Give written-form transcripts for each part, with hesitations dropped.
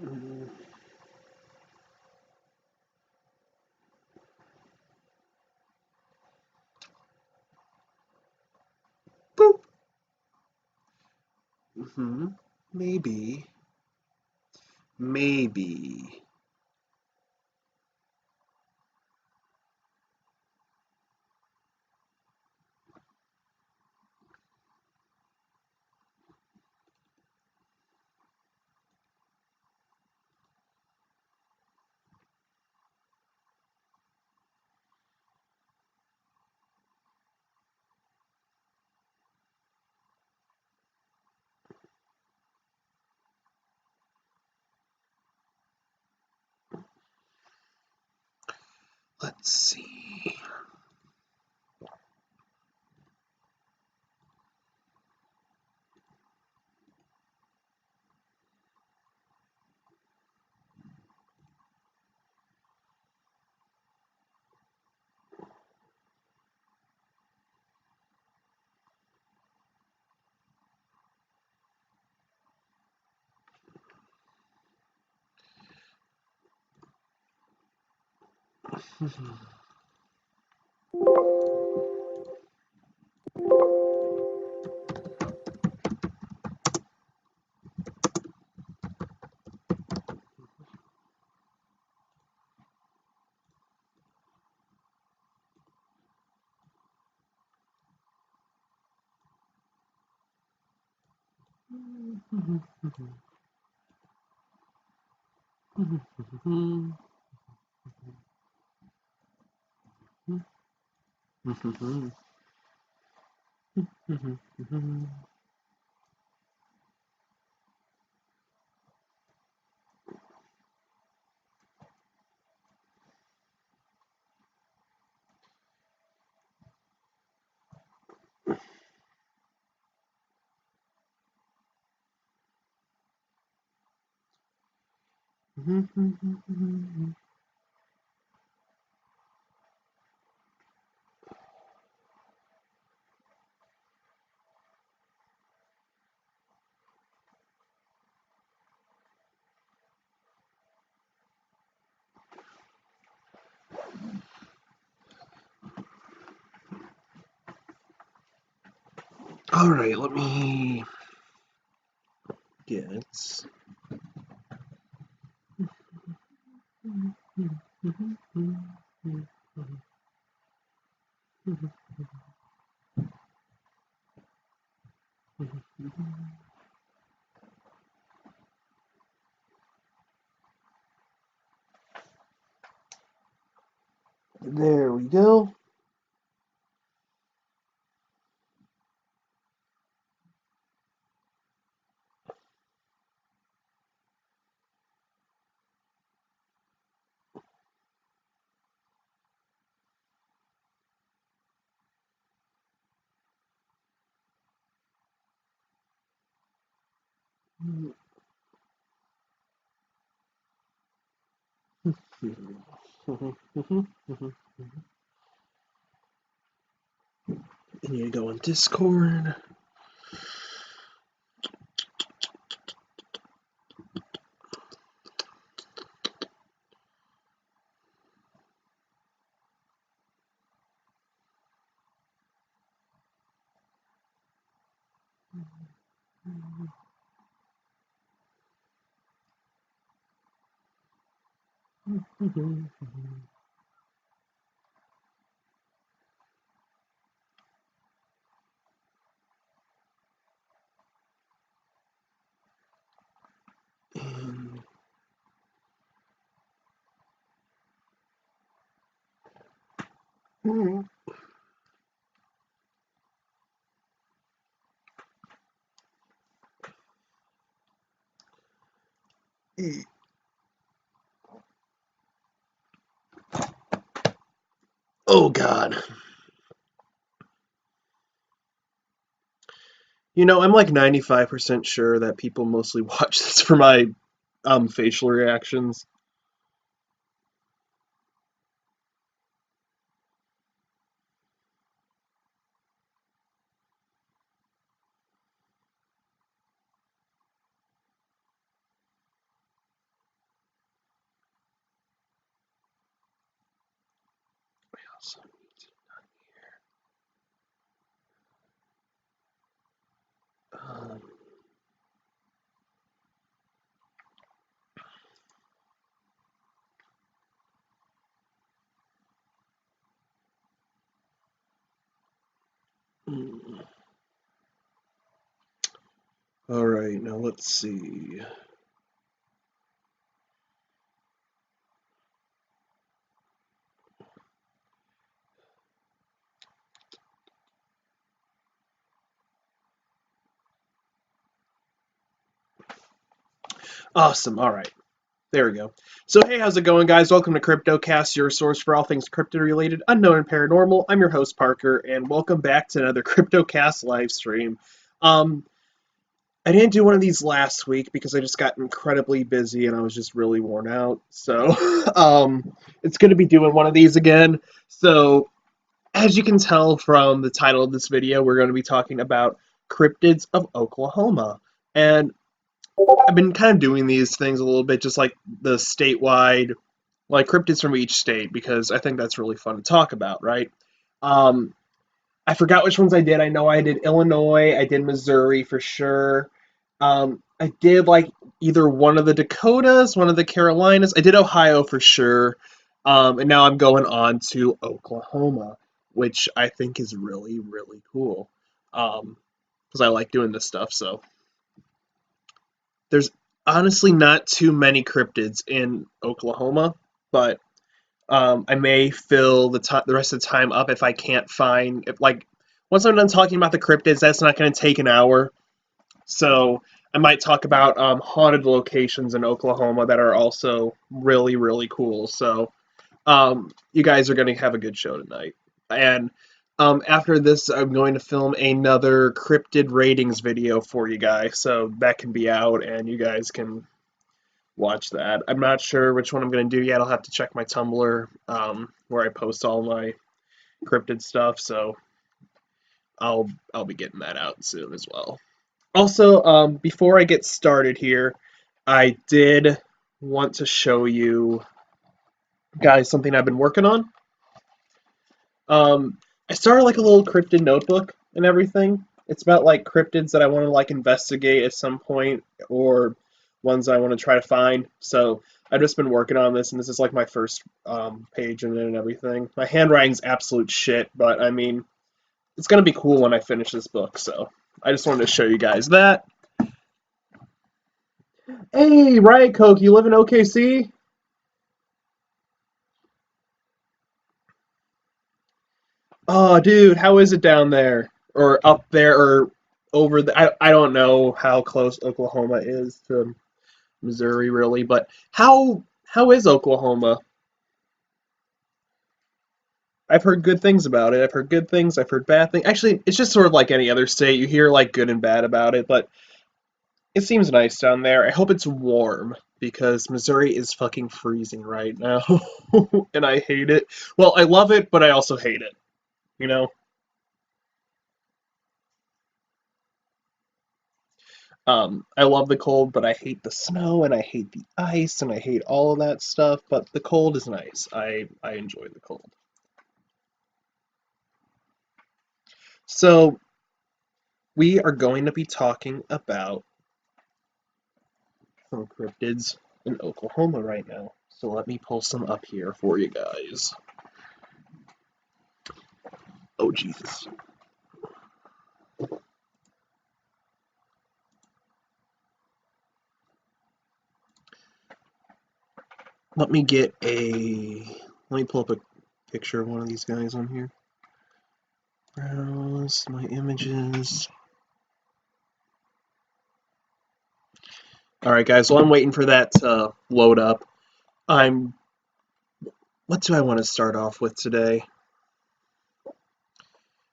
Mm. Boop. Maybe. Maybe. Let's see. All right, let me get. There we go. And you go on Discord. And oh God. You know, I'm like 95% sure that people mostly watch this for my facial reactions. Um, all right, now let's see. Awesome. All right. There we go. So, hey, how's it going, guys? Welcome to Cryptocast, your source for all things crypto-related, unknown, and paranormal. I'm your host, Parker, and welcome back to another Cryptocast live stream. I didn't do one of these last week because I just got incredibly busy and I was just really worn out. So, it's going to be doing one of these again. So, as you can tell from the title of this video, we're going to be talking about cryptids of Oklahoma. And I've been kind of doing these things a little bit, just like the statewide, like cryptids from each state, because I think that's really fun to talk about, right? Um, I forgot which ones I did. I know I did Illinois, I did Missouri for sure. I did like either one of the Dakotas, one of the Carolinas. I did Ohio for sure. And now I'm going on to Oklahoma, which I think is really, really cool. Because I like doing this stuff, so there's honestly not too many cryptids in Oklahoma, but I may fill the rest of the time up if I can't find once I'm done talking about the cryptids, that's not going to take an hour. So I might talk about haunted locations in Oklahoma that are also really really cool. So you guys are going to have a good show tonight. And after this, I'm going to film another cryptid ratings video for you guys, so that can be out and you guys can watch that. I'm not sure which one I'm going to do yet. I'll have to check my Tumblr where I post all my cryptid stuff, so I'll be getting that out soon as well. Also, before I get started here, I did want to show you guys something I've been working on. I started like a little cryptid notebook and everything. It's about like cryptids that I want to like investigate at some point or ones I want to try to find. So I've just been working on this, and this is like my first page in it and everything. My handwriting's absolute shit, but I mean, it's gonna be cool when I finish this book. So I just wanted to show you guys that. Hey, Riot Coke, you live in OKC? Oh, dude, how is it down there? Or up there, or over the. I don't know how close Oklahoma is to Missouri, really, but how is Oklahoma? I've heard good things about it. I've heard good things, I've heard bad things. Actually, it's just sort of like any other state. You hear like good and bad about it, but it seems nice down there. I hope it's warm because Missouri is fucking freezing right now, and I hate it. Well, I love it, but I also hate it, you know? I love the cold, but I hate the snow and I hate the ice and I hate all of that stuff. But the cold is nice. I enjoy the cold. So we are going to be talking about some cryptids in Oklahoma right now. So let me pull some up here for you guys. Oh Jesus. Let me get a. Let me pull up a picture of one of these guys on here. Browse my images. All right, guys. While I'm waiting for that to load up, I'm. What do I want to start off with today?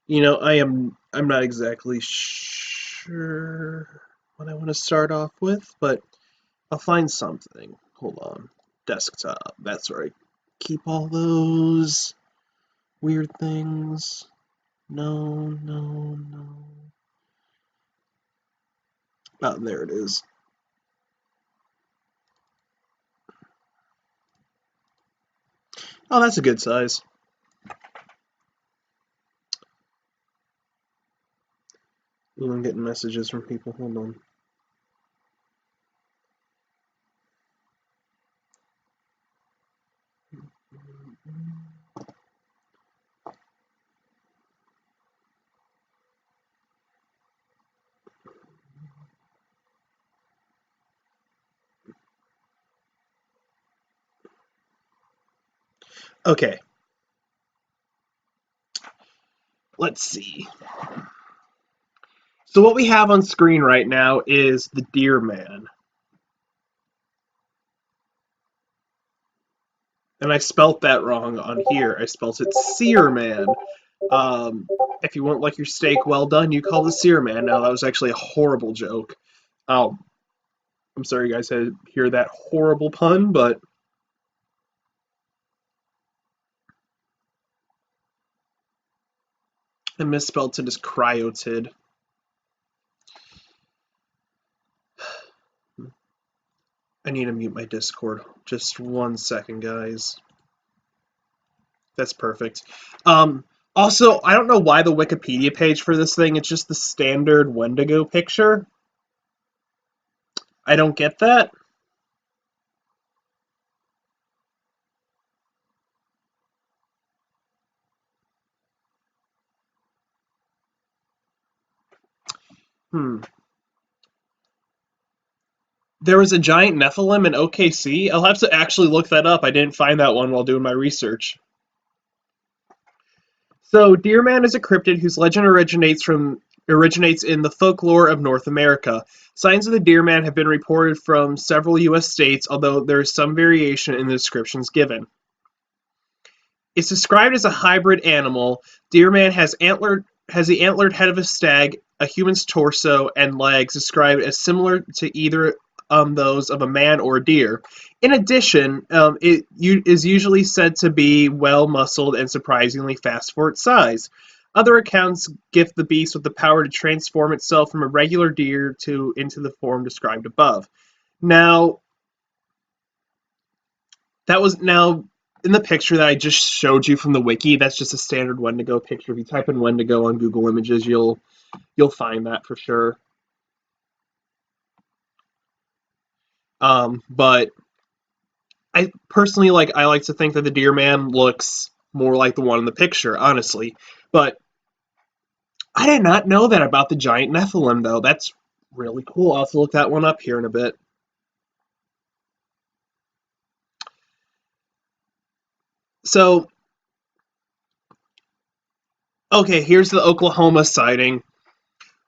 You know, I'm not exactly sure what I want to start off with, but I'll find something. Hold on. Desktop. That's right. Keep all those weird things. No, no, no. Oh, there it is. Oh, that's a good size. I'm getting messages from people. Hold on. Okay, let's see. So what we have on screen right now is the Deer Man. And I spelt that wrong on here. I spelt it Sear Man. Um, if you want like your steak well done, you call the Sear Man. Now that was actually a horrible joke. Um, I'm sorry you guys had to hear that horrible pun, but I misspelled it as Cryotid. I need to mute my Discord. Just 1 second, guys. That's perfect. Also, I don't know why the Wikipedia page for this thing, it's just the standard Wendigo picture. I don't get that. Hmm. There was a giant Nephilim in OKC. I'll have to actually look that up. I didn't find that one while doing my research. So, Deerman is a cryptid whose legend originates in the folklore of North America. Signs of the Deerman have been reported from several U.S. states, although there is some variation in the descriptions given. It's described as a hybrid animal. Deerman has the antlered head of a stag, a human's torso, and legs described as similar to either those of a man or a deer. In addition, is usually said to be well muscled and surprisingly fast for its size. Other accounts gift the beast with the power to transform itself from a regular deer into the form described above. Now, that was now in the picture that I just showed you from the wiki. That's just a standard Wendigo picture. If you type in Wendigo on Google Images, you'll find that for sure. But I personally I like to think that the Deer Man looks more like the one in the picture, honestly. But I did not know that about the giant Nephilim, though. That's really cool. I'll have to look that one up here in a bit. So, okay, here's the Oklahoma sighting.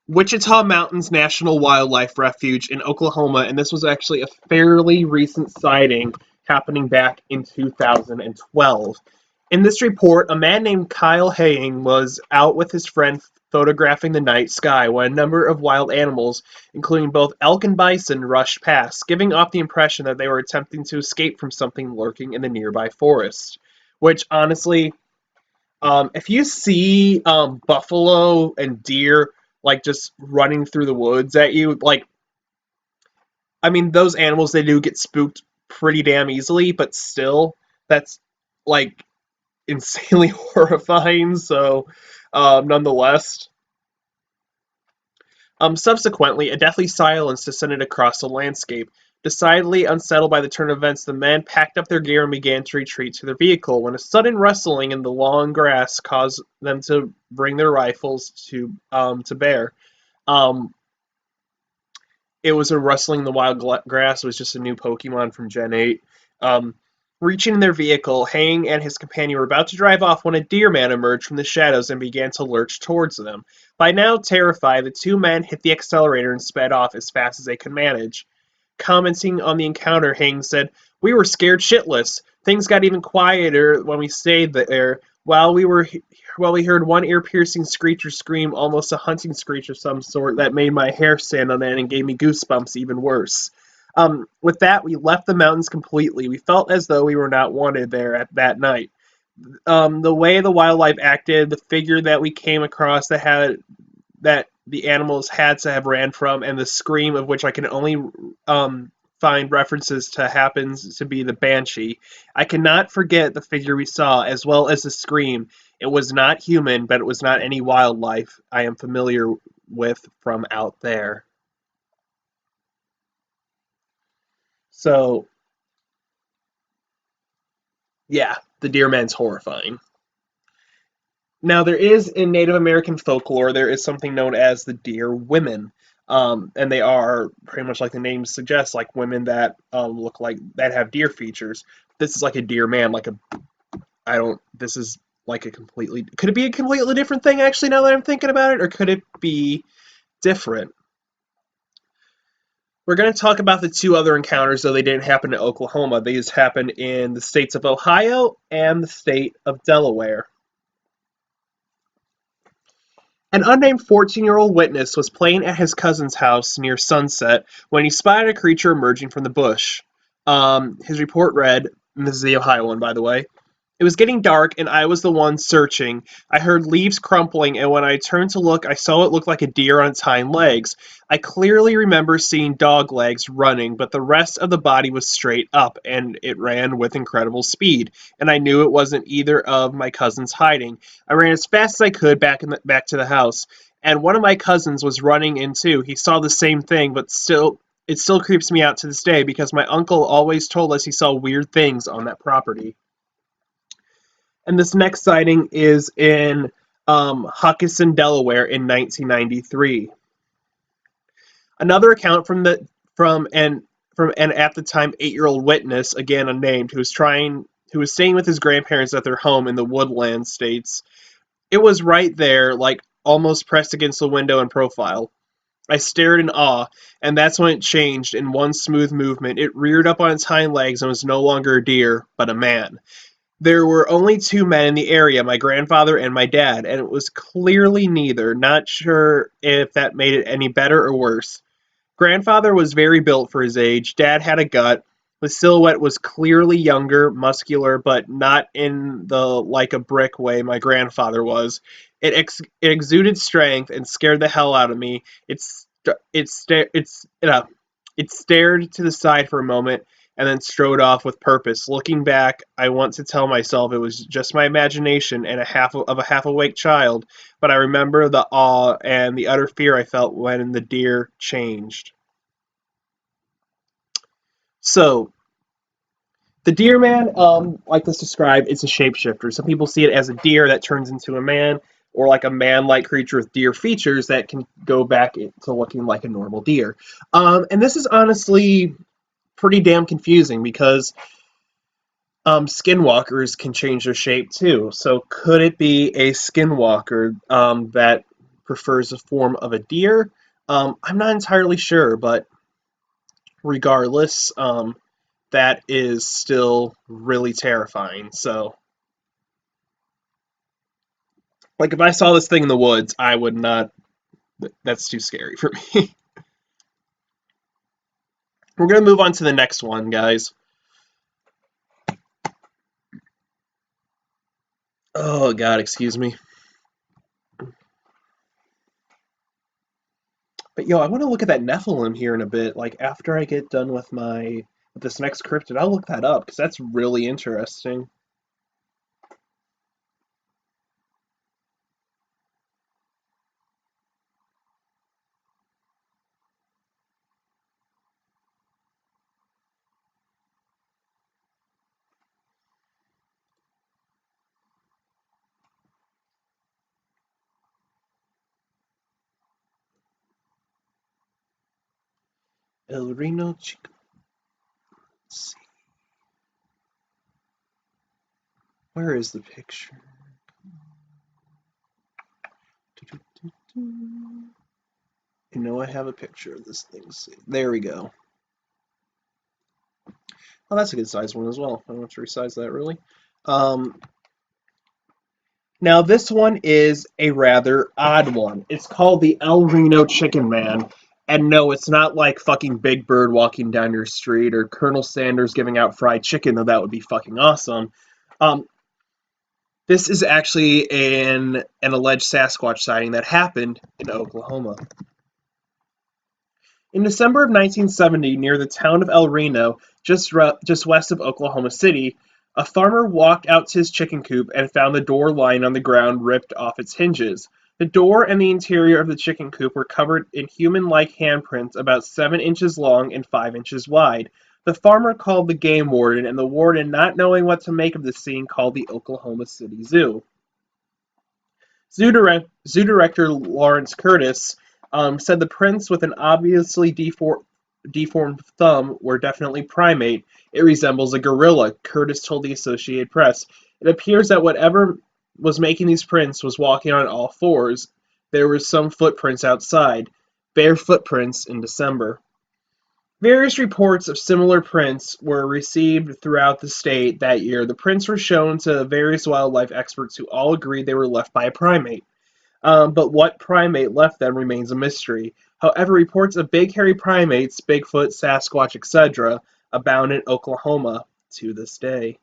Wichita Mountains National Wildlife Refuge in Oklahoma, and this was actually a fairly recent sighting happening back in 2012. In this report, a man named Kyle Haying was out with his friend photographing the night sky when a number of wild animals, including both elk and bison, rushed past, giving off the impression that they were attempting to escape from something lurking in the nearby forest. Which, honestly, if you see buffalo and deer just running through the woods at you, I mean, those animals, they do get spooked pretty damn easily, but still, that's like insanely horrifying. So, nonetheless, subsequently, a deathly silence descended across the landscape. Decidedly unsettled by the turn of events, the men packed up their gear and began to retreat to their vehicle when a sudden rustling in the long grass caused them to bring their rifles to bear. Um, it was a rustling in the wild grass. It was just a new Pokemon from Gen 8. Um, Reaching their vehicle, Hang and his companion were about to drive off when a deer man emerged from the shadows and began to lurch towards them. By now terrified, the two men hit the accelerator and sped off as fast as they could manage. Commenting on the encounter, Hang said, "We were scared shitless. Things got even quieter when we stayed there. While we heard one ear-piercing screech or scream, almost a hunting screech of some sort, that made my hair stand on end and gave me goosebumps even worse. With that, we left the mountains completely. We felt as though we were not wanted there at that night. The way the wildlife acted, the figure that we came across that the animals had to have ran from, and the scream of which I can only find references to happens to be the banshee. I cannot forget the figure we saw, as well as the scream. It was not human, but it was not any wildlife I am familiar with from out there. So, yeah, the deer man's horrifying. Now, there is in Native American folklore, there is something known as the deer women. And they are pretty much like the name suggests, like women that look like that have deer features. This is like a deer man, like a I don't. This is like a completely. Could it be a completely different thing? Actually, now that I'm thinking about it, or could it be different? We're going to talk about the two other encounters, though they didn't happen in Oklahoma. These happened in the states of Ohio and the state of Delaware. An unnamed 14-year-old witness was playing at his cousin's house near sunset when he spotted a creature emerging from the bush. His report read, and this is the Ohio one, by the way. It was getting dark, and I was the one searching. I heard leaves crumpling, and when I turned to look, I saw it look like a deer on its hind legs. I clearly remember seeing dog legs running, but the rest of the body was straight up, and it ran with incredible speed. And I knew it wasn't either of my cousins hiding. I ran as fast as I could back to the house, and one of my cousins was running in too. He saw the same thing, but it still creeps me out to this day because my uncle always told us he saw weird things on that property. And this next sighting is in Huskisson, Delaware, in 1993. Another account from an at the time 8-year-old witness, again unnamed, who was staying with his grandparents at their home in the Woodland states. It was right there, like almost pressed against the window in profile. I stared in awe, and that's when it changed in one smooth movement. It reared up on its hind legs and was no longer a deer, but a man. There were only two men in the area, my grandfather and my dad, and it was clearly neither. Not sure if that made it any better or worse. Grandfather was very built for his age. Dad had a gut. The silhouette was clearly younger, muscular, but not in the like a brick way my grandfather was. It exuded strength and scared the hell out of me. It stared to the side for a moment and then strode off with purpose. Looking back, I want to tell myself it was just my imagination and a half awake child, but I remember the awe and the utter fear I felt when the deer changed. So, the deer man, like this described, it's a shapeshifter. Some people see it as a deer that turns into a man, or like a man-like creature with deer features that can go back to looking like a normal deer. And this is honestly pretty damn confusing because skinwalkers can change their shape too. So could it be a skinwalker that prefers a form of a deer? I'm not entirely sure, but regardless, that is still really terrifying. So, like, if I saw this thing in the woods, I would not. That's too scary for me. We're going to move on to the next one, guys. Oh, God, excuse me. But, yo, I want to look at that Nephilim here in a bit. Like, after I get done with with this next cryptid, I'll look that up, because that's really interesting. El Reno Chico. Let's see. Where is the picture? You know I have a picture of this thing. There we go. Oh, that's a good size one as well. I don't want to resize that really. Um, Now this one is a rather odd one. It's called the El Reno Chicken Man. And no, it's not like fucking Big Bird walking down your street or Colonel Sanders giving out fried chicken, though that would be fucking awesome. Um, this is actually an alleged Sasquatch sighting that happened in Oklahoma. In December of 1970, near the town of El Reno, just west of Oklahoma City, a farmer walked out to his chicken coop and found the door lying on the ground ripped off its hinges. The door and the interior of the chicken coop were covered in human-like handprints about 7 inches long and 5 inches wide. The farmer called the game warden, and the warden, not knowing what to make of the scene, called the Oklahoma City Zoo. Zoo director Lawrence Curtis said the prints with an obviously deformed thumb were definitely primate. It resembles a gorilla, Curtis told the Associated Press. It appears that whatever was making these prints was walking on all fours. There were some footprints outside, bare footprints in December. Various reports of similar prints were received throughout the state that year. The prints were shown to various wildlife experts who all agreed they were left by a primate. But what primate left them remains a mystery. However, reports of big hairy primates, Bigfoot, Sasquatch, etc., abound in Oklahoma to this day.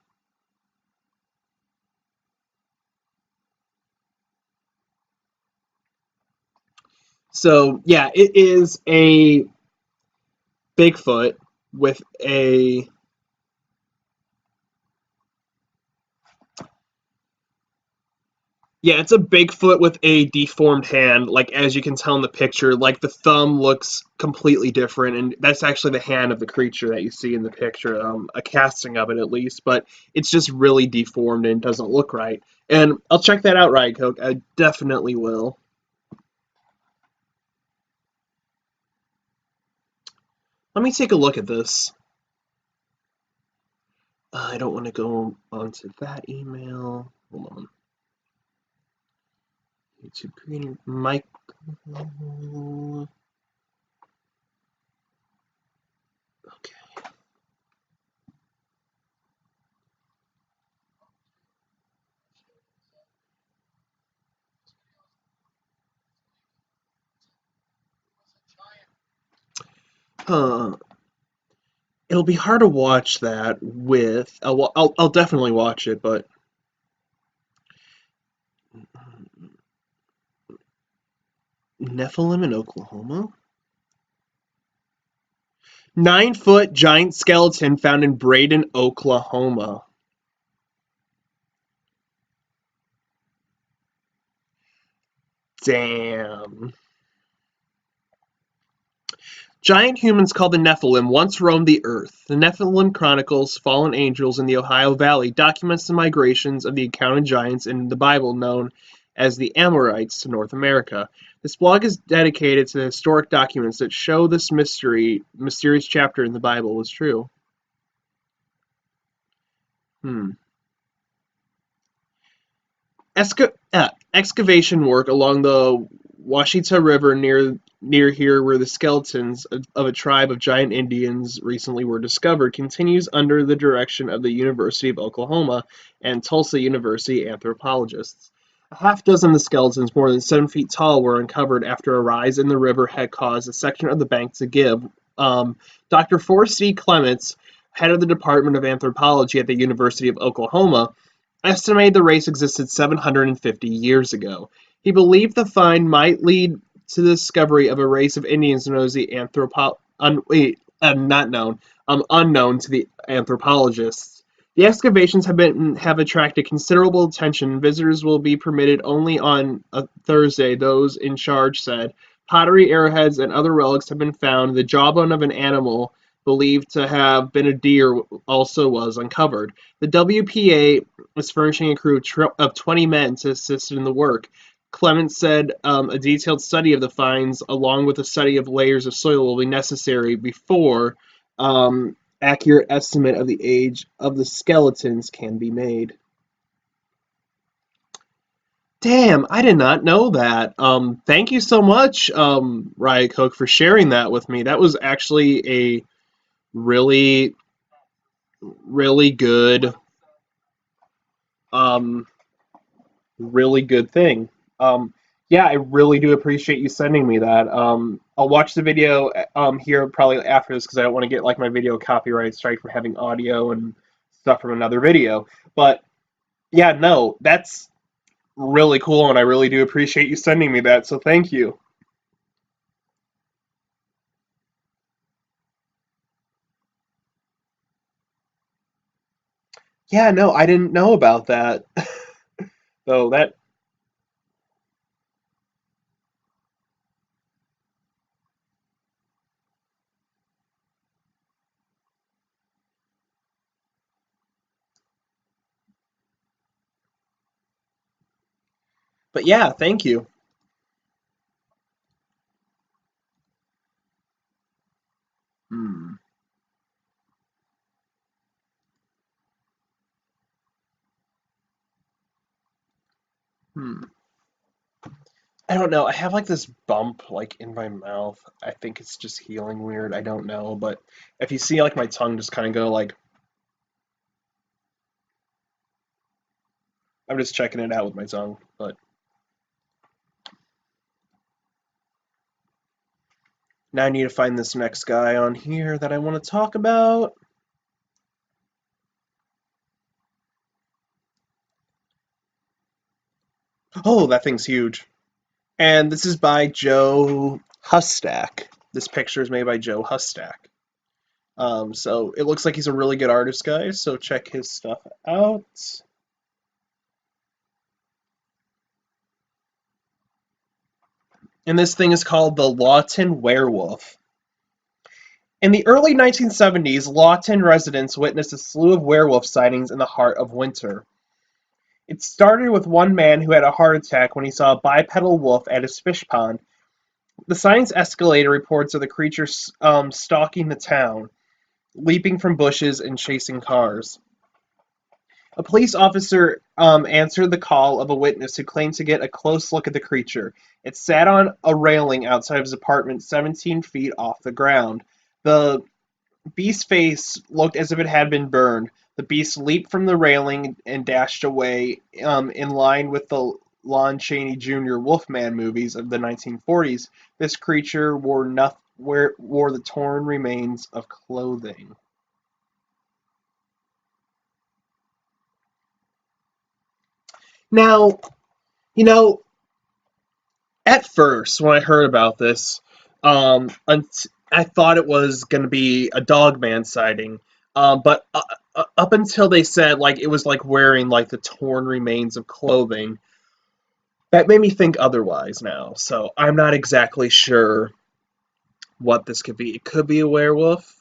So, yeah, it is a Bigfoot with a Yeah, it's a Bigfoot with a deformed hand, like as you can tell in the picture, like the thumb looks completely different, and that's actually the hand of the creature that you see in the picture, a casting of it at least, but it's just really deformed and doesn't look right. And I'll check that out, Riot Coke. I definitely will. Let me take a look at this. I don't want to go onto that email. Hold on. YouTube creating Mike. Okay. Huh. It'll be hard to watch that with. I'll definitely watch it, but Nephilim in Oklahoma? 9-foot giant skeleton found in Braden, Oklahoma. Damn. Giant humans called the Nephilim once roamed the earth. The Nephilim chronicles fallen angels in the Ohio Valley, documents the migrations of the encountered giants in the Bible known as the Amorites to North America. This blog is dedicated to the historic documents that show this mysterious chapter in the Bible was true. Hmm. Excavation work along the Washita River near here, where the skeletons of a tribe of giant Indians recently were discovered, continues under the direction of the University of Oklahoma and Tulsa University anthropologists. A half dozen of the skeletons, more than 7 feet tall, were uncovered after a rise in the river had caused a section of the bank to give. Dr. Forrest C. Clements, head of the Department of Anthropology at the University of Oklahoma, estimated the race existed 750 years ago. He believed the find might lead to the discovery of a race of Indians known as the unknown to the anthropologists. The excavations have attracted considerable attention. Visitors will be permitted only on a Thursday, those in charge said. Pottery, arrowheads, and other relics have been found. The jawbone of an animal believed to have been a deer also was uncovered. The WPA is furnishing a crew of 20 men to assist in the work. Clements said a detailed study of the finds, along with a study of layers of soil, will be necessary before accurate estimate of the age of the skeletons can be made. Damn, I did not know that. Thank you so much, Riot Coke, for sharing that with me. That was actually a really, really good, um, really good thing. Um, yeah, I really do appreciate you sending me that. I'll watch the video here probably after this because I don't want to get like my video copyright strike for having audio and stuff from another video. But yeah, no, that's really cool, and I really do appreciate you sending me that. So thank you. Yeah, no, I didn't know about that. So that But yeah, thank you. Hmm. Hmm. I don't know. I have like this bump like in my mouth. I think it's just healing weird. I don't know, but if you see like my tongue just kind of go like I'm just checking it out with my tongue. But now I need to find this next guy on here that I want to talk about. Oh, that thing's huge. And this is by Joe Hustack. This picture is made by Joe Hustack. So it looks like he's a really good artist, guys. So check his stuff out. And this thing is called the Lawton Werewolf. In the early 1970s, Lawton residents witnessed a slew of werewolf sightings in the heart of winter. It started with one man who had a heart attack when he saw a bipedal wolf at his fish pond. The sightings escalated reports of the creature stalking the town, leaping from bushes and chasing cars. A police officer answered the call of a witness who claimed to get a close look at the creature. It sat on a railing outside of his apartment 17 feet off the ground. The beast's face looked as if it had been burned. The beast leaped from the railing and dashed away, in line with the Lon Chaney Jr. Wolfman movies of the 1940s. This creature wore the torn remains of clothing. Now, you know, at first, when I heard about this, I thought it was going to be a Dogman sighting. But up until they said like it was like wearing like the torn remains of clothing, that made me think otherwise now. So I'm not exactly sure what this could be. It could be a werewolf.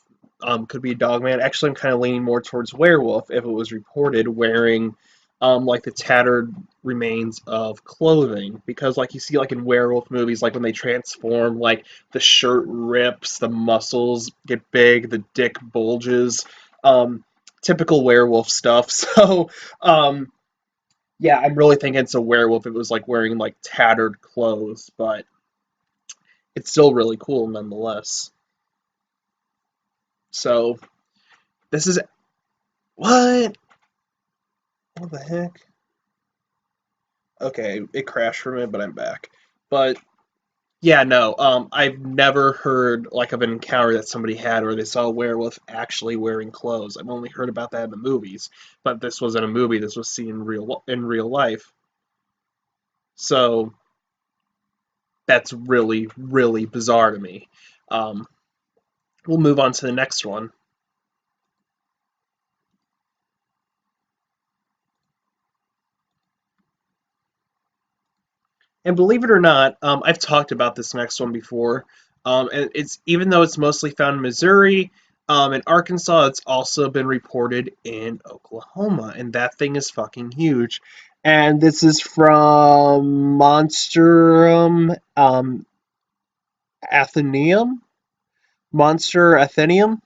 Could be a dogman. Actually, I'm kind of leaning more towards werewolf if it was reported wearing like the tattered remains of clothing, because like you see like in werewolf movies, like when they transform, like the shirt rips, the muscles get big, the dick bulges, um, typical werewolf stuff. So um, yeah, I'm really thinking it's a werewolf if it was like wearing like tattered clothes, but it's still really cool nonetheless. So this is what? What the heck? Okay, it crashed for a minute, but I'm back. But yeah, no, I've never heard like of an encounter that somebody had where they saw a werewolf actually wearing clothes. I've only heard about that in the movies, but this wasn't a movie. This was seen in real life. So that's really really bizarre to me. Um, we'll move on to the next one. And believe it or not, I've talked about this next one before. And it's even though it's mostly found in Missouri, in Arkansas, it's also been reported in Oklahoma, and that thing is fucking huge. And this is from Monstrum Athenaeum, Monster Athenaeum.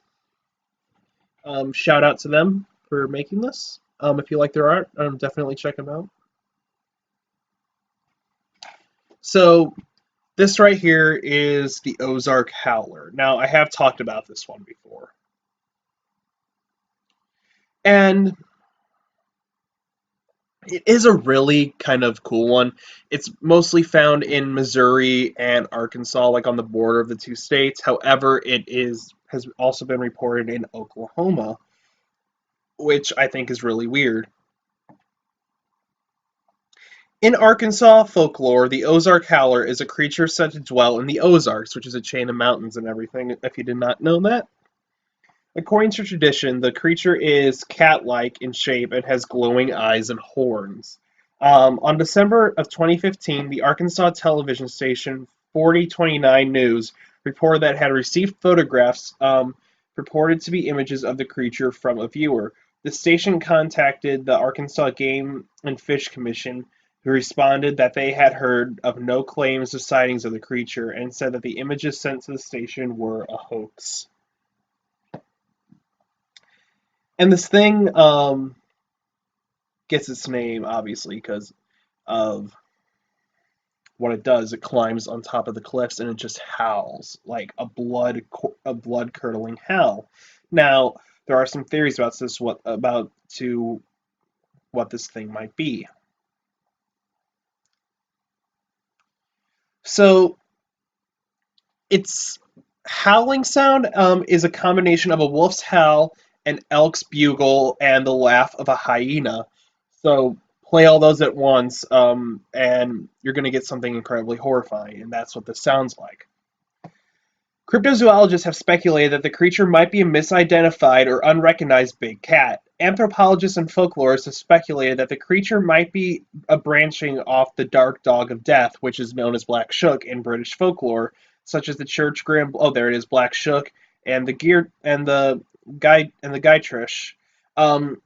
Shout out to them for making this. If you like their art, definitely check them out. So this right here is the Ozark Howler. Now, I have talked about this one before. And it is a really kind of cool one. It's mostly found in Missouri and Arkansas, like on the border of the two states. However, has also been reported in Oklahoma, which I think is really weird. In Arkansas folklore, the Ozark Howler is a creature said to dwell in the Ozarks, which is a chain of mountains and everything, if you did not know that. According to tradition, the creature is cat-like in shape and has glowing eyes and horns. On December of 2015, the Arkansas television station 4029 News reported that it had received photographs purported to be images of the creature from a viewer. The station contacted the Arkansas Game and Fish Commission who responded that they had heard of no claims of sightings of the creature and said that the images sent to the station were a hoax. And this thing gets its name, obviously, because of what it does. It climbs on top of the cliffs and it just howls like a blood curdling howl. Now, there are some theories about what this thing might be. So, its howling sound is a combination of a wolf's howl, an elk's bugle, and the laugh of a hyena. So play all those at once, and you're going to get something incredibly horrifying, and that's what this sounds like. Cryptozoologists have speculated that the creature might be a misidentified or unrecognized big cat. Anthropologists and folklorists have speculated that the creature might be a branching off the dark dog of death, which is known as Black Shook in British folklore, such as the church grand. Oh, there it is, Black Shook, and the Gytrash. Um,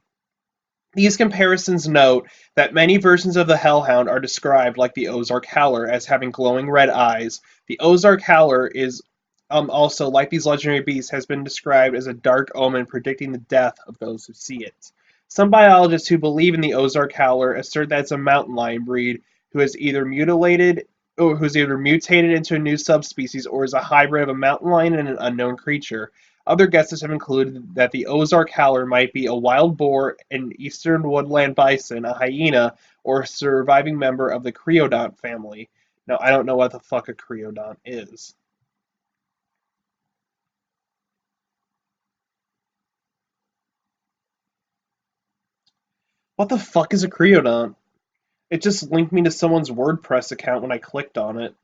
these comparisons note that many versions of the hellhound are described, like the Ozark Howler, as having glowing red eyes. The Ozark Howler is also, like these legendary beasts, has been described as a dark omen predicting the death of those who see it. Some biologists who believe in the Ozark Howler assert that it's a mountain lion breed who has either mutilated or who's either mutated into a new subspecies or is a hybrid of a mountain lion and an unknown creature. Other guesses have included that the Ozark Howler might be a wild boar, an eastern woodland bison, a hyena, or a surviving member of the creodont family. Now, I don't know what the fuck a creodont is. What the fuck is a creodont? It just linked me to someone's WordPress account when I clicked on it.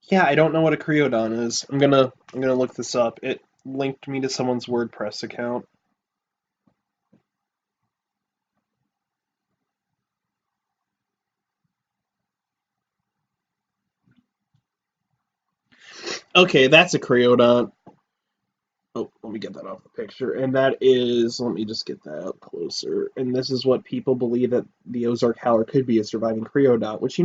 Yeah, I don't know what a creodont is. I'm gonna look this up. It linked me to someone's WordPress account. Okay, that's a creodont. Oh, let me get that off the picture. And that is, let me just get that up closer. And this is what people believe that the Ozark Howler could be, a surviving creodont, which,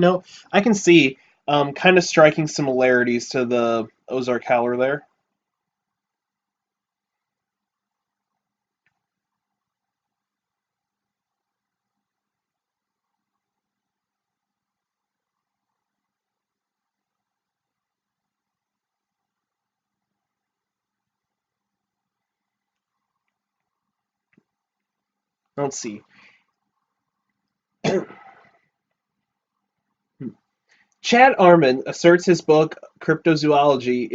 I can see kind of striking similarities to the Ozark Howler there. Let's see. Chad Armand asserts in his book Cryptozoology,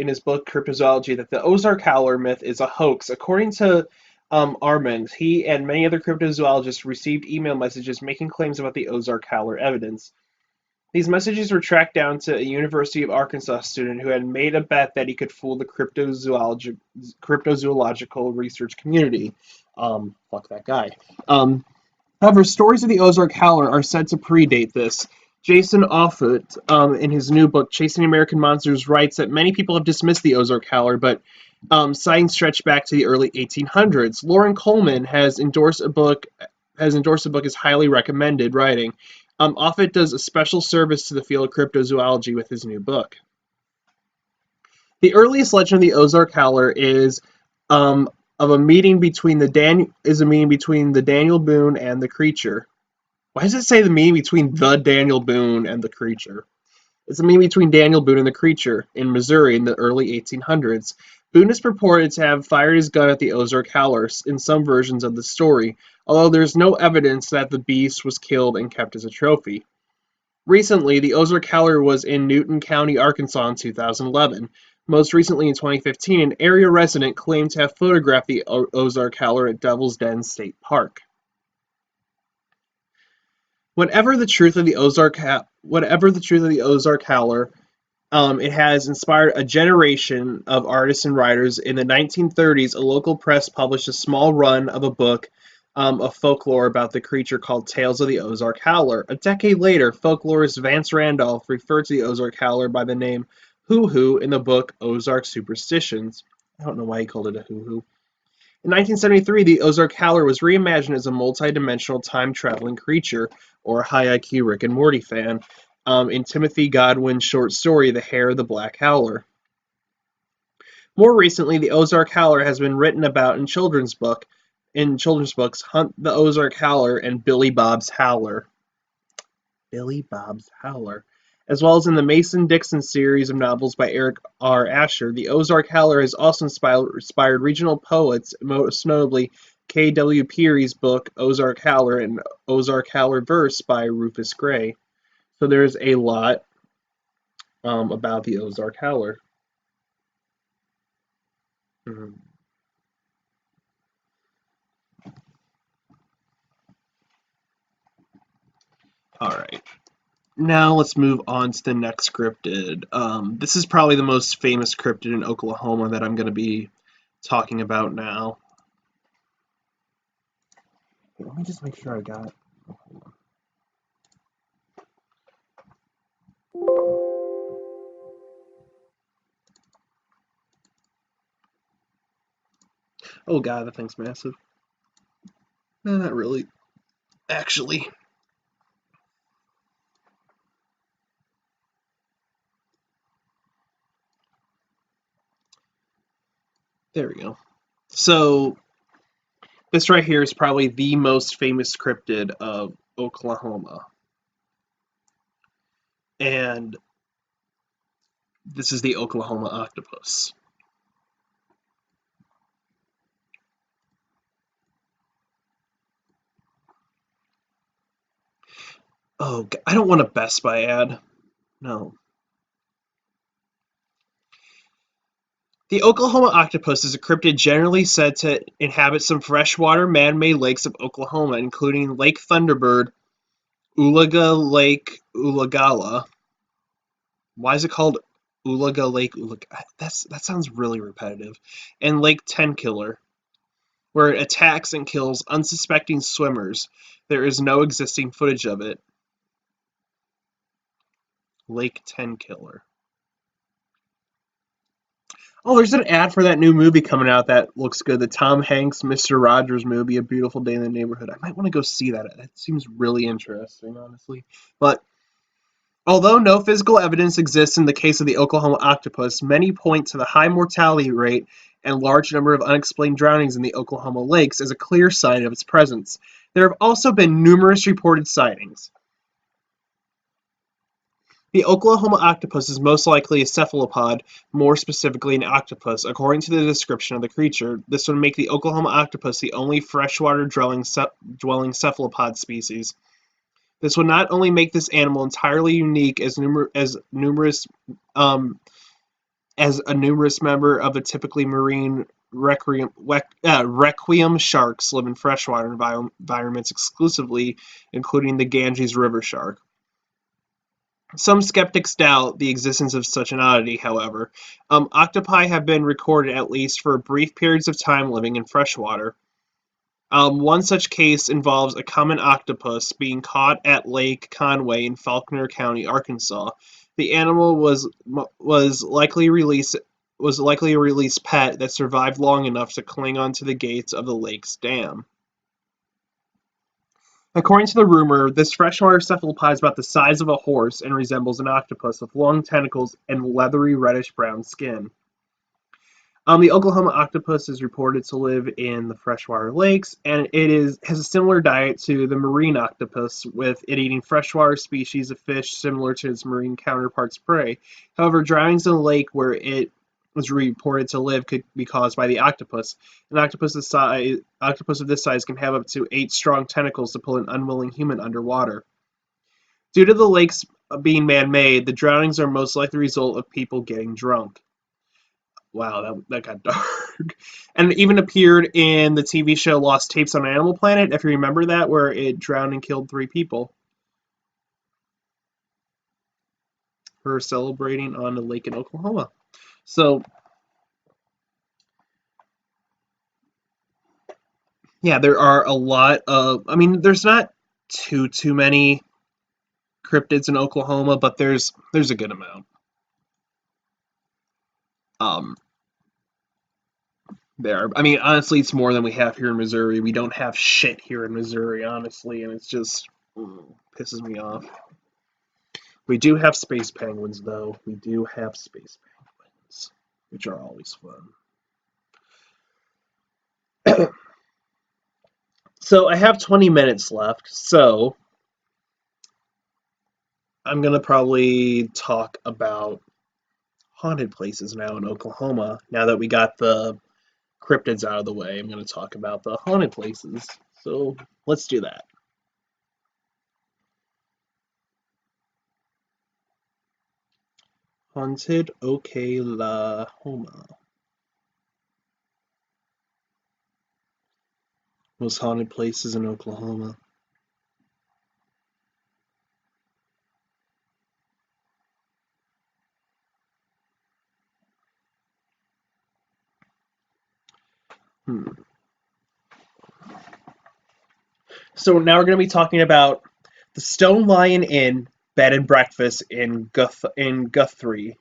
that the Ozark Howler myth is a hoax. According to Armand, he and many other cryptozoologists received email messages making claims about the Ozark Howler evidence. These messages were tracked down to a University of Arkansas student who had made a bet that he could fool the cryptozoological research community. Fuck that guy. However, stories of the Ozark Howler are said to predate this. Jason Offutt, in his new book Chasing American Monsters, writes that many people have dismissed the Ozark Howler, but sightings stretch back to the early 1800s. Lauren Coleman has endorsed the book as highly recommended writing. Offutt does a special service to the field of cryptozoology with his new book. The earliest legend of the Ozark Howler is of a meeting between the Daniel Boone and the creature. Why does it say the meeting between the Daniel Boone and the creature? It's a meeting between Daniel Boone and the creature in Missouri in the early 1800s. Boone is purported to have fired his gun at the Ozark Howler in some versions of the story, although there is no evidence that the beast was killed and kept as a trophy. Recently, the Ozark Howler was in Newton County, Arkansas in 2011. Most recently in 2015, an area resident claimed to have photographed the Ozark Howler at Devil's Den State Park. Whatever the truth of the Ozark Howler, it has inspired a generation of artists and writers. In the 1930s, a local press published a small run of a book of folklore about the creature called Tales of the Ozark Howler. A decade later, folklorist Vance Randolph referred to the Ozark Howler by the name hoo-hoo in the book Ozark Superstitions. I don't know why he called it a hoo-hoo. In 1973, the Ozark Howler was reimagined as a multi-dimensional time-traveling creature, or a high IQ Rick and Morty fan, in Timothy Godwin's short story The Hair of the Black Howler. More recently, the Ozark Howler has been written about in children's books Hunt the Ozark Howler and Billy Bob's Howler. Billy Bob's Howler. As well as in the Mason-Dixon series of novels by Eric R. Asher, the Ozark Howler has also inspired regional poets, most notably K. W. Peary's book Ozark Howler and Ozark Howler Verse by Rufus Gray. So there's a lot about the Ozark Howler. All right. Now let's move on to the next cryptid. This is probably the most famous cryptid in Oklahoma that I'm going to be talking about now. Let me just make sure I got. Oh god, that thing's massive. No, not really. Actually. There we go. So, this right here is probably the most famous cryptid of Oklahoma. And this is the Oklahoma octopus. Oh, I don't want a Best Buy ad. No. The Oklahoma octopus is a cryptid generally said to inhabit some freshwater man-made lakes of Oklahoma, including Lake Thunderbird, Ulaga Lake Ulagala. Why is it called Ulaga Lake Ulaga? That sounds really repetitive. And Lake Tenkiller, where it attacks and kills unsuspecting swimmers. There is no existing footage of it. Lake Tenkiller. Oh, there's an ad for that new movie coming out that looks good. The Tom Hanks, Mr. Rogers movie, A Beautiful Day in the Neighborhood. I might want to go see that. That seems really interesting, honestly. But although no physical evidence exists in the case of the Oklahoma octopus, many point to the high mortality rate and large number of unexplained drownings in the Oklahoma lakes as a clear sign of its presence. There have also been numerous reported sightings. The Oklahoma octopus is most likely a cephalopod, more specifically an octopus, according to the description of the creature. This would make the Oklahoma octopus the only freshwater dwelling cephalopod species. This would not only make this animal entirely unique as a numerous member of the typically marine requiem sharks live in freshwater environments exclusively, including the Ganges River shark. Some skeptics doubt the existence of such an oddity, however. Octopi have been recorded at least for brief periods of time living in freshwater. One such case involves a common octopus being caught at Lake Conway in Faulkner County, Arkansas. The animal was likely a released pet that survived long enough to cling onto the gates of the lake's dam. According to the rumor, this freshwater cephalopod is about the size of a horse and resembles an octopus with long tentacles and leathery reddish-brown skin. The Oklahoma octopus is reported to live in the freshwater lakes, and it has a similar diet to the marine octopus, with it eating freshwater species of fish similar to its marine counterpart's prey. However, drownings in the lake where it was reported to live could be caused by the octopus. An octopus of this size can have up to 8 strong tentacles to pull an unwilling human underwater. Due to the lakes being man-made, the drownings are most likely the result of people getting drunk. Wow, that got dark. And it even appeared in the TV show Lost Tapes on Animal Planet, if you remember that, where it drowned and killed 3 people. For celebrating on a lake in Oklahoma. So, yeah, there are a lot of, there's not too many cryptids in Oklahoma, but there's a good amount. there. I mean, honestly, it's more than we have here in Missouri. We don't have shit here in Missouri, honestly, and it's just pisses me off. We do have space penguins, though. We do have space penguins, which are always fun. So I have 20 minutes left, so I'm going to probably talk about haunted places now in Oklahoma. Now that we got the cryptids out of the way, I'm going to talk about the haunted places. So let's do that. Haunted Oklahoma. Most haunted places in Oklahoma. So now we're going to be talking about the Stone Lion Inn bed and breakfast in Guthrie.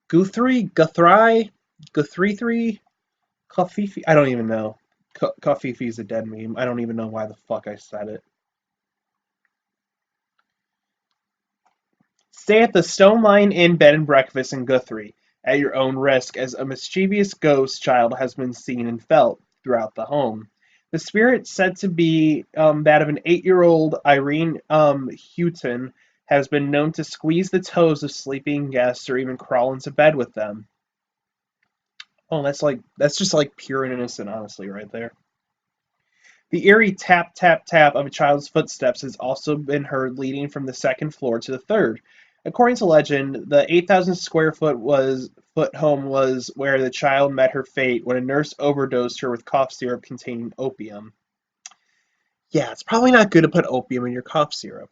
Guthrie? Coffee? I don't even know. Coffee is a dead meme. I don't even know why the fuck I said it. Stay at the Stone Lion Inn bed and breakfast in Guthrie at your own risk, as a mischievous ghost child has been seen and felt throughout the home. The spirit, said to be that of an 8-year-old Irene Houghton, has been known to squeeze the toes of sleeping guests or even crawl into bed with them. Oh, that's just like pure and innocent, honestly, right there. The eerie tap, tap, tap of a child's footsteps has also been heard leading from the second floor to the third. According to legend, the 8,000 square foot home was where the child met her fate when a nurse overdosed her with cough syrup containing opium. Yeah, it's probably not good to put opium in your cough syrup.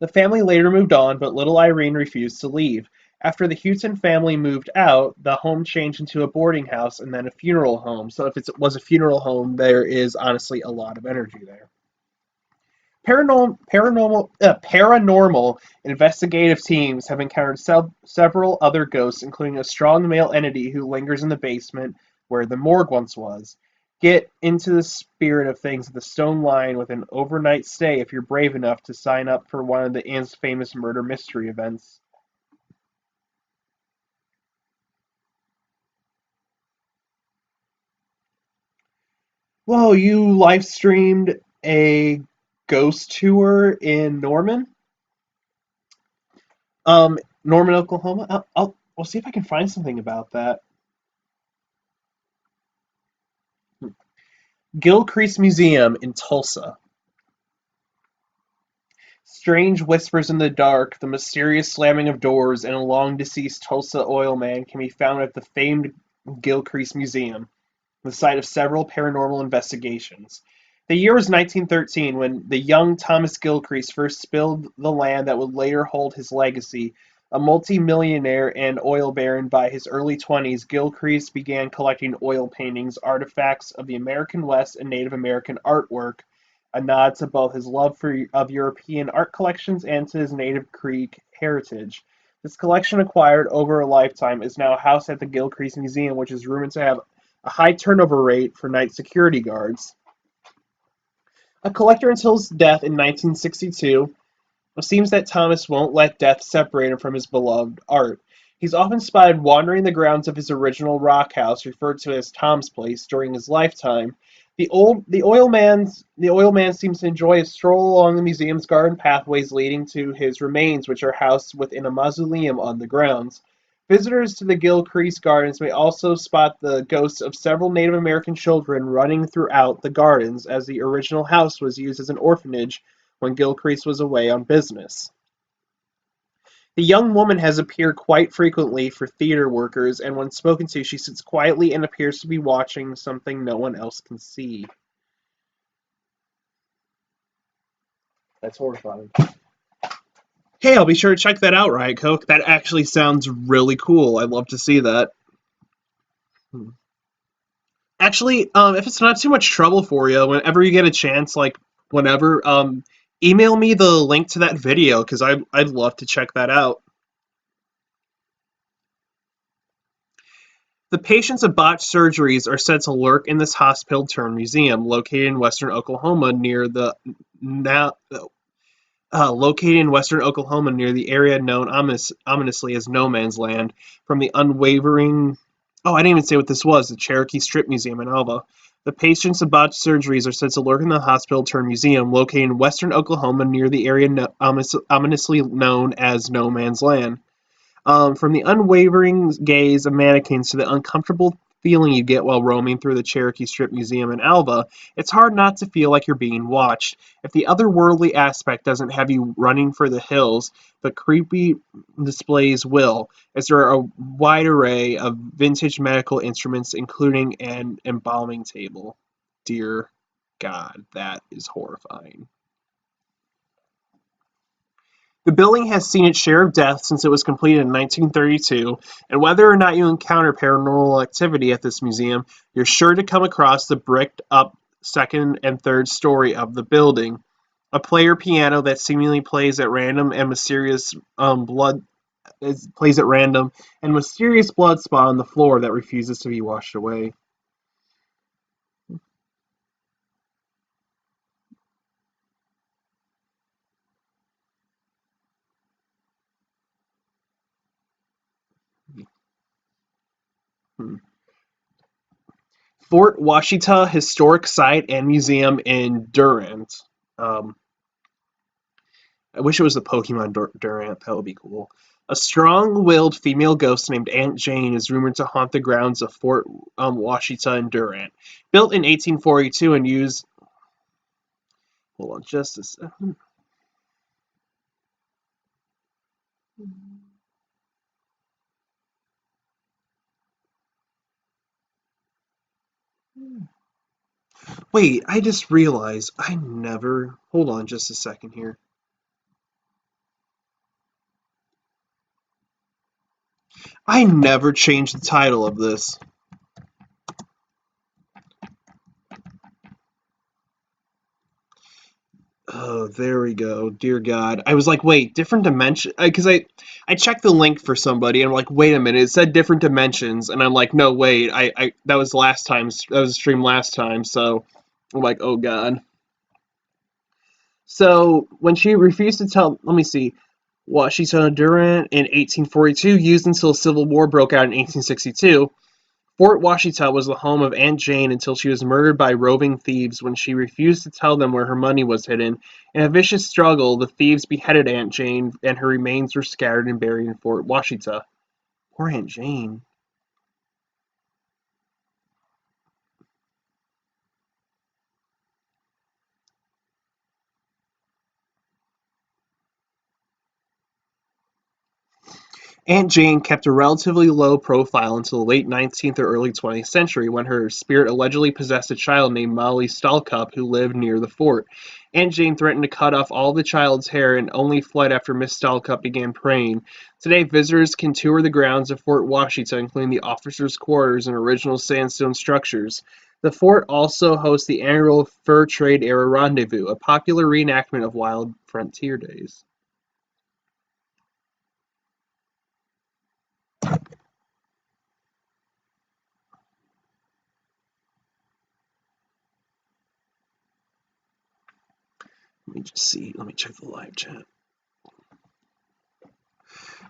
The family later moved on, but little Irene refused to leave. After the Houghton family moved out, the home changed into a boarding house and then a funeral home. So if it was a funeral home, there is honestly a lot of energy there. Paranormal investigative teams have encountered several other ghosts, including a strong male entity who lingers in the basement where the morgue once was. Get into the spirit of things at the Stone Lion with an overnight stay if you're brave enough to sign up for one of the Inn's famous murder mystery events. Whoa, you live streamed a ghost tour in Norman? Norman, Oklahoma? I'll see if I can find something about that. Gilcrease Museum in Tulsa. Strange whispers in the dark, the mysterious slamming of doors, and a long-deceased Tulsa oil man can be found at the famed Gilcrease Museum, the site of several paranormal investigations. The year was 1913 when the young Thomas Gilcrease first spilled the land that would later hold his legacy. A multi-millionaire and oil baron by his early 20s, Gilcrease began collecting oil paintings, artifacts of the American West, and Native American artwork, a nod to both his love of European art collections and to his native Creek heritage. This collection, acquired over a lifetime, is now housed at the Gilcrease Museum, which is rumored to have a high turnover rate for night security guards. A collector until his death in 1962, it seems that Thomas won't let death separate him from his beloved art. He's often spotted wandering the grounds of his original rock house, referred to as Tom's Place, during his lifetime. The oil man seems to enjoy a stroll along the museum's garden pathways leading to his remains, which are housed within a mausoleum on the grounds. Visitors to the Gilcrease Gardens may also spot the ghosts of several Native American children running throughout the gardens, as the original house was used as an orphanage when Gilcrease was away on business. The young woman has appeared quite frequently for theater workers, and when spoken to, she sits quietly and appears to be watching something no one else can see. That's horrifying. Hey, I'll be sure to check that out, Riot Coke. That actually sounds really cool. I'd love to see that. Actually, if it's not too much trouble for you, whenever you get a chance, like whenever, email me the link to that video because I'd love to check that out. The patients of botched surgeries are said to lurk in this hospital-turned-museum located in western Oklahoma near the now located in western Oklahoma near the area known ominously as No Man's Land. From the unwavering, oh, I didn't even say what this was. The Cherokee Strip Museum in Alva. The patients of botched surgeries are said to lurk in the hospital-turned-museum located in western Oklahoma near the area ominously known as No Man's Land. From the unwavering gaze of mannequins to the uncomfortable feeling you get while roaming through the Cherokee Strip Museum in Alva, it's hard not to feel like you're being watched. If the otherworldly aspect doesn't have you running for the hills, the creepy displays will, as there are a wide array of vintage medical instruments, including an embalming table. Dear God, that is horrifying. The building has seen its share of deaths since it was completed in 1932, and whether or not you encounter paranormal activity at this museum, you're sure to come across the bricked-up second and third story of the building. A player piano that seemingly plays at random and mysterious mysterious blood spot on the floor that refuses to be washed away. Hmm. Fort Washita Historic Site and Museum in Durant. Um, I wish it was the Pokemon Durant. That would be cool. A strong-willed female ghost named Aunt Jane is rumored to haunt the grounds of Fort Washita in Durant. Built in 1842 and used... Hold on just a second. Wait, I just realized I never... Hold on just a second here. I never changed the title of this. Oh, there we go. Dear God. I was like, wait, different dimension? Because I checked the link for somebody, and I'm like, wait a minute, it said different dimensions, and I'm like, no, wait, that was last time, that was a stream last time, so I'm like, oh God. So, when she refused to tell, let me see, Washington Durant in 1842, used until the Civil War broke out in 1862, Fort Washita was the home of Aunt Jane until she was murdered by roving thieves when she refused to tell them where her money was hidden. In a vicious struggle, the thieves beheaded Aunt Jane, and her remains were scattered and buried in Fort Washita. Poor Aunt Jane. Aunt Jane kept a relatively low profile until the late 19th or early 20th century when her spirit allegedly possessed a child named Molly Stalcup who lived near the fort. Aunt Jane threatened to cut off all the child's hair and only fled after Miss Stalcup began praying. Today, visitors can tour the grounds of Fort Washita, including the officers' quarters and original sandstone structures. The fort also hosts the annual Fur Trade Era Rendezvous, a popular reenactment of wild frontier days. Let me just see. Let me check the live chat.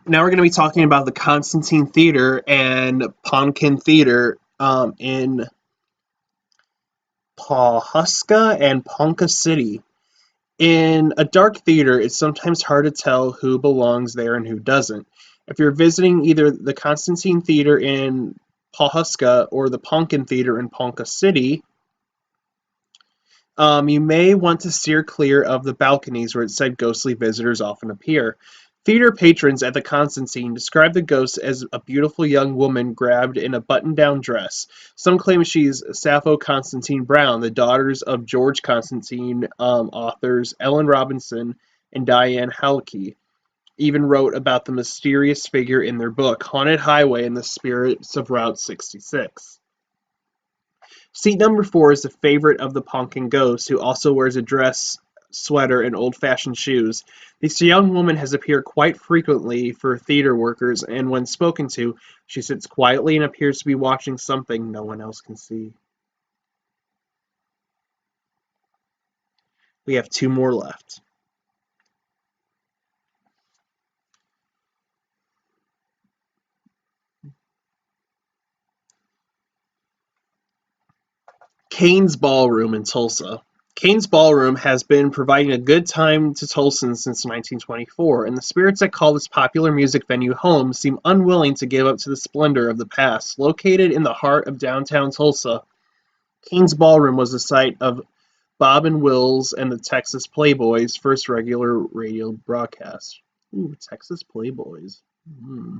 Now we're going to be talking about the Constantine Theater and Pumpkin Theater in Pawhuska and Ponca City. In a dark theater, it's sometimes hard to tell who belongs there and who doesn't. If you're visiting either the Constantine Theater in Pawhuska or the Pumpkin Theater in Ponca City, you may want to steer clear of the balconies where it said ghostly visitors often appear. Theater patrons at the Constantine describe the ghost as a beautiful young woman grabbed in a button-down dress. Some claim she's Sappho Constantine Brown, the daughters of George Constantine authors Ellen Robinson and Diane Halke. Even wrote about the mysterious figure in their book, Haunted Highway and the Spirits of Route 66. Seat number 4 is the favorite of the Pumpkin Ghost, who also wears a dress sweater and old-fashioned shoes. This young woman has appeared quite frequently for theater workers, and when spoken to, she sits quietly and appears to be watching something no one else can see. We have two more left. Kane's Ballroom in Tulsa. Kane's Ballroom has been providing a good time to Tulsans since 1924, and the spirits that call this popular music venue home seem unwilling to give up to the splendor of the past. Located in the heart of downtown Tulsa, Kane's Ballroom was the site of Bob and Will's and the Texas Playboys' first regular radio broadcast. Ooh, Texas Playboys. Hmm.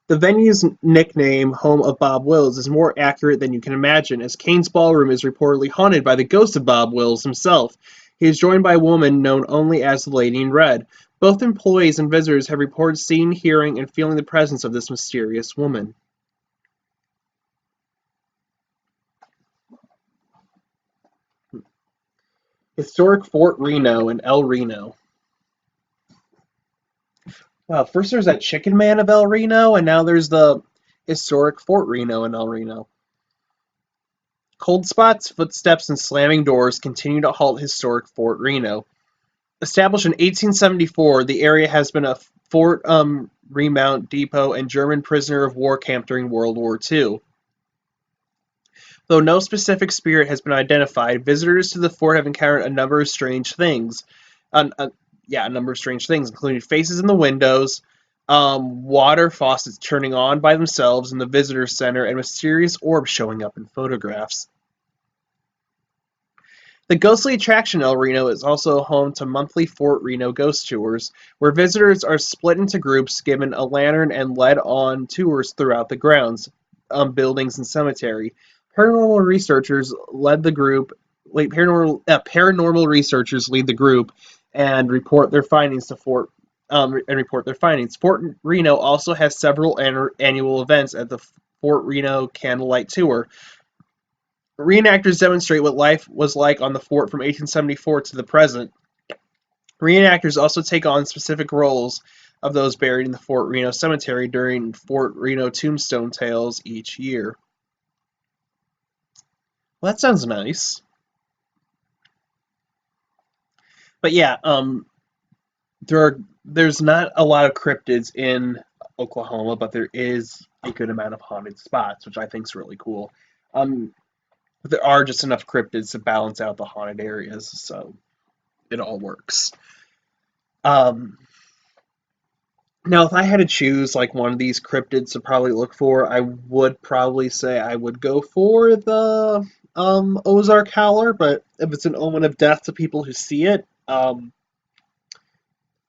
The venue's nickname, Home of Bob Wills, is more accurate than you can imagine, as Kane's Ballroom is reportedly haunted by the ghost of Bob Wills himself. He is joined by a woman known only as the Lady in Red. Both employees and visitors have reported seeing, hearing, and feeling the presence of this mysterious woman. Historic Fort Reno in El Reno. Wow, first there's that Chicken Man of El Reno, and now there's the historic Fort Reno in El Reno. Cold spots, footsteps, and slamming doors continue to halt historic Fort Reno. Established in 1874, the area has been a fort, remount, depot, and German prisoner of war camp during World War II. Though no specific spirit has been identified, visitors to the fort have encountered a number of strange things. A number of strange things, including faces in the windows, water faucets turning on by themselves in the visitor center, and mysterious orbs showing up in photographs. The ghostly attraction El Reno is also home to monthly Fort Reno ghost tours, where visitors are split into groups, given a lantern, and led on tours throughout the grounds, buildings, and cemetery. Paranormal researchers led the group. Paranormal researchers lead the group and report their findings to Fort. Fort Reno also has several annual events at the Fort Reno Candlelight Tour. Reenactors demonstrate what life was like on the fort from 1874 to the present. Reenactors also take on specific roles of those buried in the Fort Reno Cemetery during Fort Reno Tombstone Tales each year. Well, that sounds nice. But yeah, there's not a lot of cryptids in Oklahoma, but there is a good amount of haunted spots, which I think is really cool. There are just enough cryptids to balance out the haunted areas, so it all works. Um, Now, if I had to choose like one of these cryptids to probably look for, I would probably say I would go for the Ozark Howler, but if it's an omen of death to people who see it,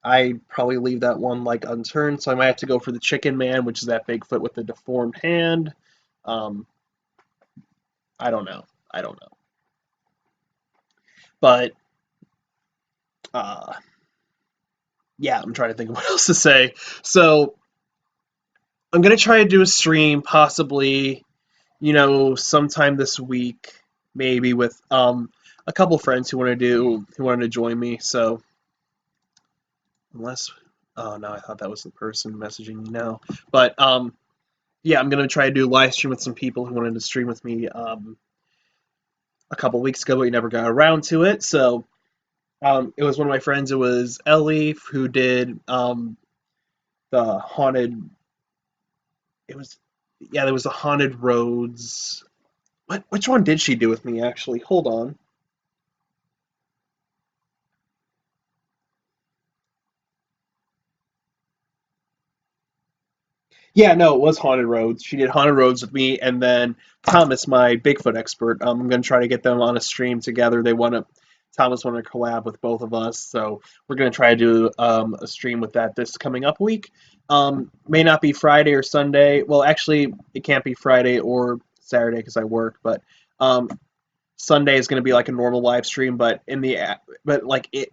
I'd probably leave that one like unturned. So I might have to go for the Chicken Man, which is that Bigfoot with the deformed hand. Um, I don't know. I don't know. But uh, yeah, I'm trying to think of what else to say. So I'm gonna try to do a stream, possibly, sometime this week, maybe with a couple friends who wanted to join me. So unless, oh no, I thought that was the person messaging me now. But yeah, I'm gonna try to do a live stream with some people who wanted to stream with me a couple weeks ago, but we never got around to it. So it was one of my friends. It was Ellie who did the haunted. It was yeah, there was the haunted roads. Which one did she do with me actually? Hold on. Yeah, no, it was Haunted Roads. She did Haunted Roads with me, and then Thomas, my Bigfoot expert. I'm gonna try to get them on a stream together. Thomas wanted to collab with both of us, so we're gonna try to do a stream with that this coming up week. May not be Friday or Sunday. Well, actually, it can't be Friday or Saturday because I work, but um, Sunday is going to be like a normal live stream, but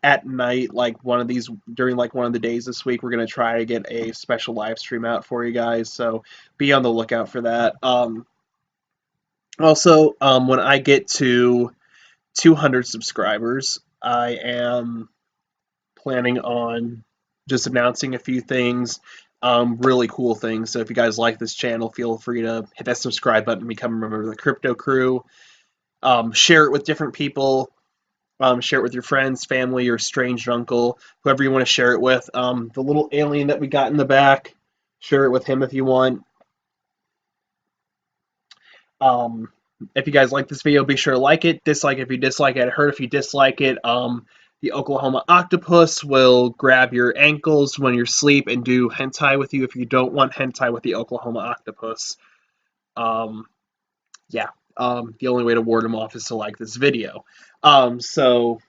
at night, like one of these during like one of the days this week, we're going to try to get a special live stream out for you guys. So be on the lookout for that. Also, when I get to 200 subscribers, I am planning on just announcing a few things, really cool things. So if you guys like this channel, feel free to hit that subscribe button and become a member of the Crypto Crew. Share it with different people. Share it with your friends, family, or strange uncle, whoever you want to share it with. The little alien that we got in the back, share it with him if you want. If you guys like this video, be sure to like it. Dislike it if you dislike it. I heard if you dislike it, the Oklahoma octopus will grab your ankles when you're asleep and do hentai with you if you don't want hentai with the Oklahoma octopus. Yeah. The only way to ward him off is to like this video. So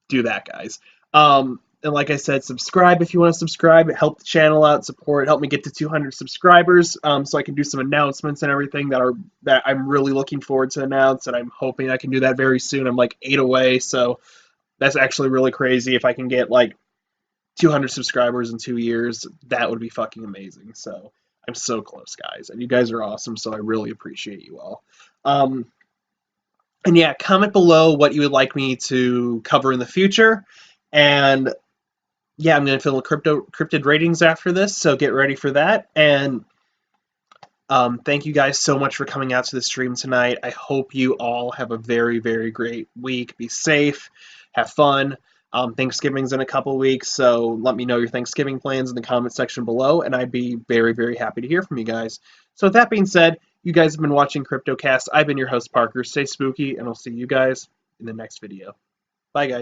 do that, guys. And like I said, subscribe if you want to subscribe. Help the channel out, support, help me get to 200 subscribers, so I can do some announcements and everything that I'm really looking forward to announce, and I'm hoping I can do that very soon. I'm like 8 away, so that's actually really crazy. If I can get like 200 subscribers in 2 years, that would be fucking amazing. So I'm so close, guys, and you guys are awesome, so I really appreciate you all. And yeah, comment below what you would like me to cover in the future, and yeah, I'm going to fill cryptid ratings after this, so get ready for that. And thank you guys so much for coming out to the stream tonight. I hope you all have a very, very great week. Be safe, have fun. Thanksgiving's in a couple weeks, so let me know your Thanksgiving plans in the comment section below, and I'd be very, very happy to hear from you guys. So with that being said, you guys have been watching Cryptocast. I've been your host, Parker. Stay spooky, and I'll see you guys in the next video. Bye, guys.